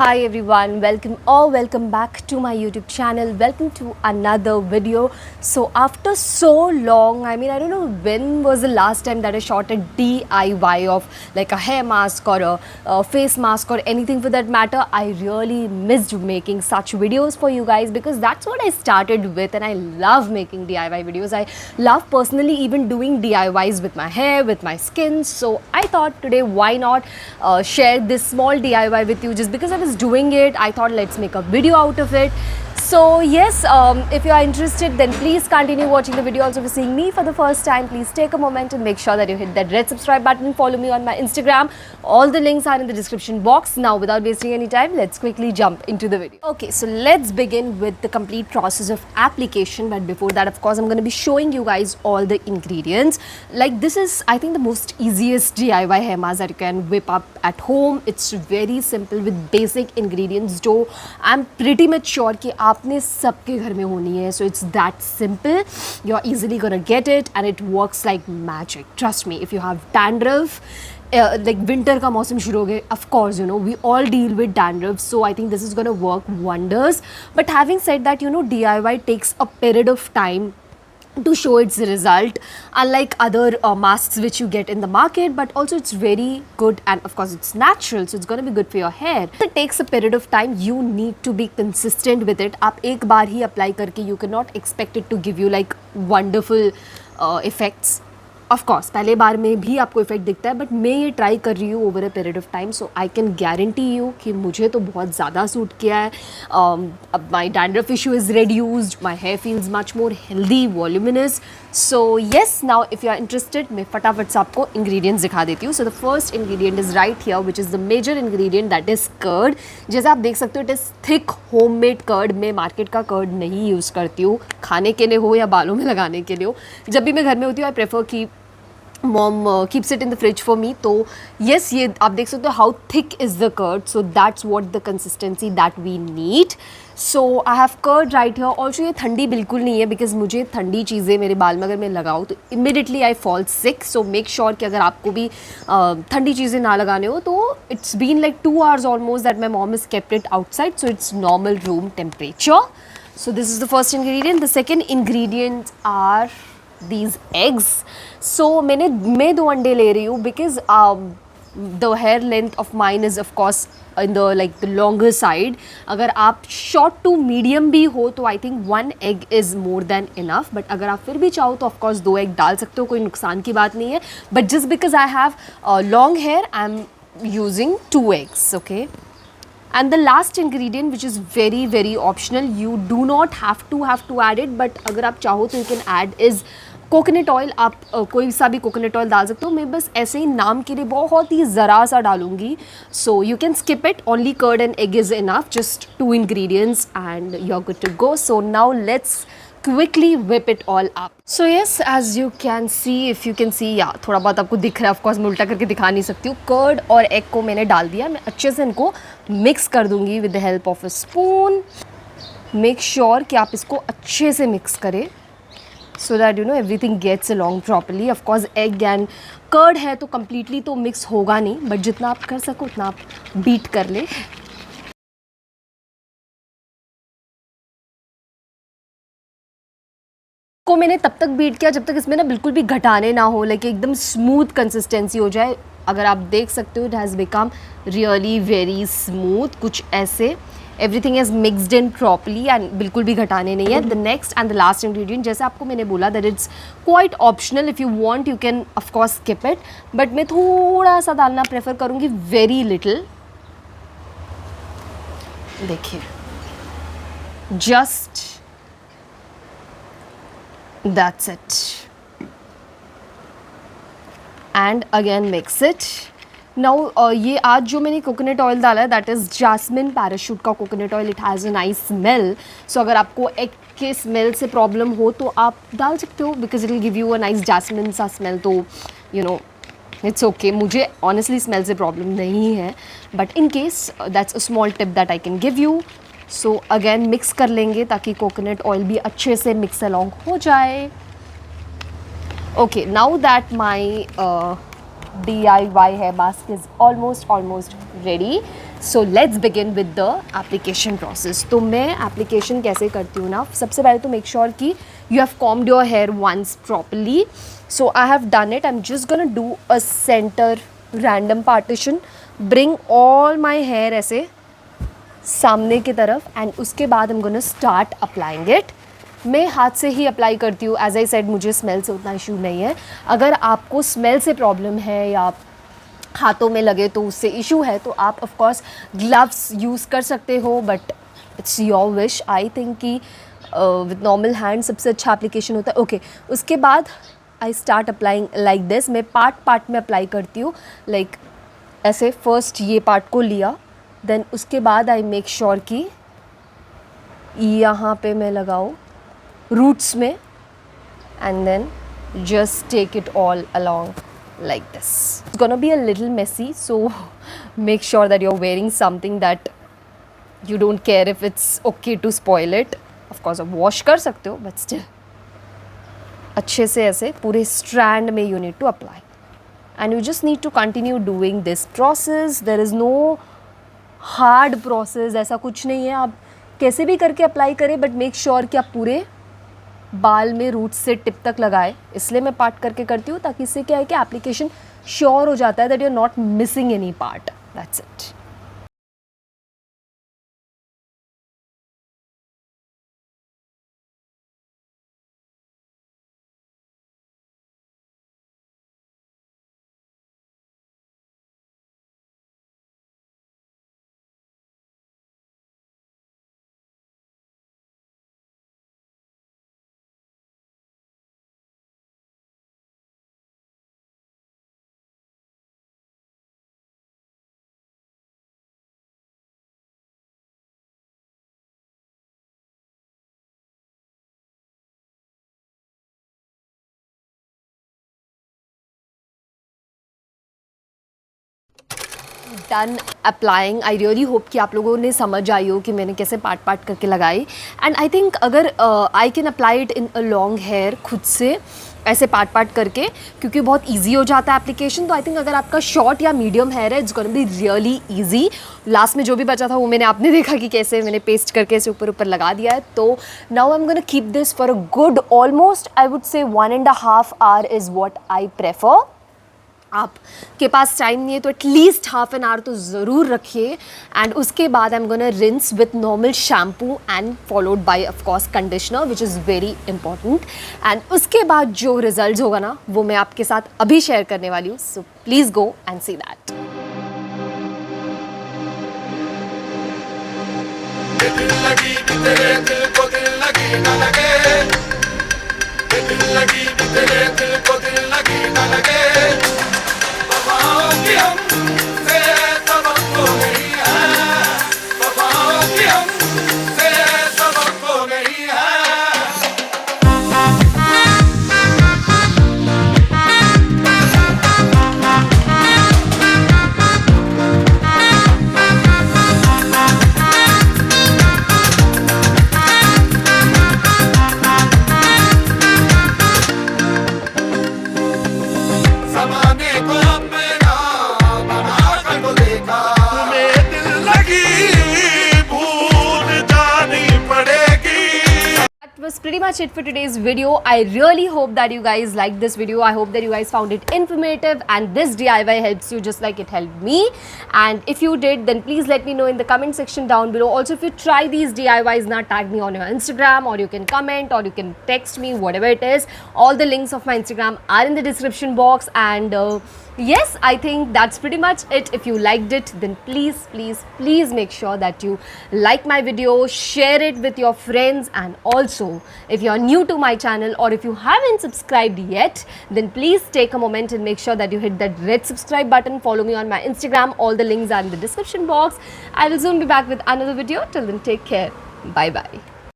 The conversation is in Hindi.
Hi everyone, welcome back to my YouTube channel. Welcome to another video. So after so long, I don't know when was the last time that I shot a DIY of like a hair mask or a face mask or anything for that matter. I really missed making such videos for you guys because that's what I started with, and I love making DIY videos. I love personally even doing DIYs with my hair, with my skin. So I thought today why not share this small DIY with you. Just because I was doing it, I thought let's make a video out of it. So yes, if you are interested, then please continue watching the video. Also, if you're seeing me for the first time, please take a moment and make sure that you hit that red subscribe button and follow me on my Instagram. All the links are in the description box. Now, without wasting any time, let's quickly jump into the video. Okay, so let's begin with the complete process of application. But before that, of course, I'm going to be showing you guys all the ingredients. Like this is, I think, the most easiest DIY hair mask that you can whip up at home. It's very simple with basic ingredients. जो I'm pretty much sure कि आपने सबके घर में होनी है. So it's that simple. You're easily gonna get it and it works like magic. Trust me, if you have dandruff, like winter का मौसम शुरू हो गए, of course, you know, we all deal with dandruff, so I think this is gonna work wonders. But having said that, you know, DIY takes a period of time to show its result, unlike other masks which you get in the market. But also it's very good, and of course it's natural, so it's going to be good for your hair. It takes a period of time. You need to be consistent with it. आप एक बार ही apply करके you cannot expect it to give you like wonderful effects. Of course पहले बार में भी आपको इफेक्ट दिखता है, बट मैं ये ट्राई कर रही हूँ over a period of time. So I can guarantee you कि मुझे तो बहुत ज़्यादा सूट किया है. अब my dandruff issue is reduced, my hair feels much more healthy, voluminous. So yes, now if you are interested, मैं फटाफट से आपको इंग्रेडिएंट्स दिखा देती हूँ. So the first ingredient is right here, which is the major ingredient, that is curd. जैसे आप देख सकते हो, it is thick homemade curd. मैं मार्केट का कर्ड नहीं यूज़ करती हूँ, खाने के लिए हो या बालों में लगाने के लिए हो. जब भी मैं घर में होती हूँ, आई प्रेफर कि mom keeps it in the fridge for me. तो येस, ये आप देख सकते हो how thick is the curd. So that's what the consistency that we need. So I have curd right here. Also ये ठंडी बिल्कुल नहीं है, बिकॉज मुझे ठंडी चीज़ें मेरे बाल में अगर मैं लगाऊँ तो immediately I fall sick. So make sure कि अगर आपको भी ठंडी चीज़ें ना लगाने हो, तो it's been like 2 hours almost that my mom is kept it outside, so it's normal room temperature. So this is the first ingredient. The second ingredient are these eggs. So मैं 2 अंडे ले रही हूँ because the hair length of mine is of course in the like the longer side. अगर आप short to medium भी हो तो I think 1 egg is more than enough. But अगर आप फिर भी चाहो तो of course 2 egg डाल सकते हो, कोई नुकसान की बात नहीं है. But just because I have long hair, I'm using 2 eggs. Okay. And the last ingredient, which is very very optional, you do not have to add it, but अगर आप चाहो तो you can add, is coconut oil. आप कोई सा भी कोकोनट ऑयल डाल सकते हो. मैं बस ऐसे ही नाम के लिए बहुत ही ज़रा सा डालूंगी. So you can skip it. Only curd and egg is enough. Just 2 ingredients and you're good to go. So now let's quickly whip it all up. So yes, as you can see, if you can see, yeah, थोड़ा बहुत आपको दिख रहा है. ऑफकोर्स मैं उल्टा करके दिखा नहीं सकती हूँ. कर्ड और एग को मैंने डाल दिया. मैं अच्छे से इनको मिक्स कर दूंगी with the help of a spoon. Make sure कि आप इसको अच्छे से मिक्स करें, so that you know everything gets along properly. Of course egg and curd है तो completely तो mix होगा नहीं, but जितना आप कर सको उतना आप beat कर ले. को मैंने तब तक बीट किया जब तक इसमें ना बिल्कुल भी घटाने ना हो, लाइक एकदम स्मूथ कंसिस्टेंसी हो जाए. अगर आप देख सकते हो, it has become really very smooth, कुछ ऐसे. Everything is mixed in properly and बिल्कुल भी घटाने नहीं है. The next and the last ingredient, जैसे आपको मैंने बोला that it's quite optional. If you want you can of course skip it, but मैं थोड़ा सा डालना प्रेफर करूँगी, वेरी लिटिल. देखिए, just that's it, and again mix it. now ये आज जो मैंने कोकोनट ऑयल डाला है, दैट इज़ जैस्मिन पैराशूट का coconut oil. It has a nice smell. So अगर आपको एग के स्मेल से प्रॉब्लम हो तो आप डाल सकते हो, because it will give you a nice jasmine सा स्मेल. तो यू नो इट्स ओके. मुझे ऑनेस्टली स्मेल से प्रॉब्लम नहीं है, but in case that's a small tip that I can give you. So again mix कर लेंगे ताकि कोकोनट ऑयल भी अच्छे से मिक्स अलॉन्ग हो जाए. Okay, now that my DIY hair mask is almost ready. So let's begin with the application process. तो मैं एप्लीकेशन कैसे करती हूँ ना, सबसे पहले तो मेक श्योर कि you have combed your hair once properly. So I have done it. I am just gonna do a centre random partition, bring all my hair ऐसे सामने की तरफ, एंड उसके बाद I am gonna start applying it. मैं हाथ से ही अप्लाई करती हूँ. एज आई सेड, मुझे स्मेल से उतना इशू नहीं है. अगर आपको स्मेल से प्रॉब्लम है या हाथों में लगे तो उससे इशू है, तो आप ऑफ कोर्स ग्लव्स यूज़ कर सकते हो, but it's your wish. I think कि विद नॉर्मल हैंड सबसे अच्छा एप्लीकेशन होता है. ओके, उसके बाद I start applying like this. मैं पार्ट में अप्लाई करती हूँ, लाइक ऐसे. फर्स्ट ये पार्ट को लिया, देन उसके बाद आई मेक श्योर कि यहाँ पे मैं लगाऊँ रूट्स में, and then just take it all along like this. It's gonna be a little messy, so make sure that you're wearing something that you don't care if it's okay to spoil it. Of course आप wash कर सकते हो, but still अच्छे से ऐसे पूरे strand में you need to apply, and you just need to continue doing this process. There is no hard process, ऐसा कुछ नहीं है. आप कैसे भी करके अप्लाई करें, बट मेक श्योर कि आप पूरे बाल में रूट से टिप तक लगाए. इसलिए मैं पार्ट करके करती हूँ, ताकि इससे क्या है कि एप्लीकेशन श्योर हो जाता है that you are not missing any part. That's it. Done applying. I really hope कि आप लोगों ने समझ आई हो कि मैंने कैसे पार्ट करके लगाई. एंड आई थिंक अगर I can apply it in a long hair खुद से ऐसे पार्ट करके, क्योंकि बहुत इजी हो जाता है एप्लीकेशन. तो आई थिंक अगर आपका शॉर्ट या मीडियम हेयर है, it's gonna be really easy. Last में जो भी बचा था वो मैंने आपने देखा कि कैसे मैंने पेस्ट करके ऐसे ऊपर लगा दिया है. तो now I am gonna keep this for a good almost, I would say 1.5 our is what I prefer. आपके पास टाइम नहीं है तो एटलीस्ट हाफ एन आवर तो ज़रूर रखिए. एंड उसके बाद I am gonna rinse with normal shampoo and followed by of course conditioner, which is very important. And उसके बाद जो रिजल्ट होगा ना, वो मैं आपके साथ अभी शेयर करने वाली हूँ. So please go and see that. Was pretty much it for today's video. I really hope that you guys liked this video. I hope that you guys found it informative and this DIY helps you just like it helped me. And if you did, then please let me know in the comment section down below. Also, if you try these DIYs, now tag me on your Instagram, or you can comment, or you can text me, whatever it is. All the links of my Instagram are in the description box. And yes, I think that's pretty much it. If you liked it, then please make sure that you like my video, share it with your friends, and also if you are new to my channel or if you haven't subscribed yet, then please take a moment and make sure that you hit that red subscribe button. Follow me on my Instagram. All the links are in the description box. I will soon be back with another video. Till then, take care. Bye bye.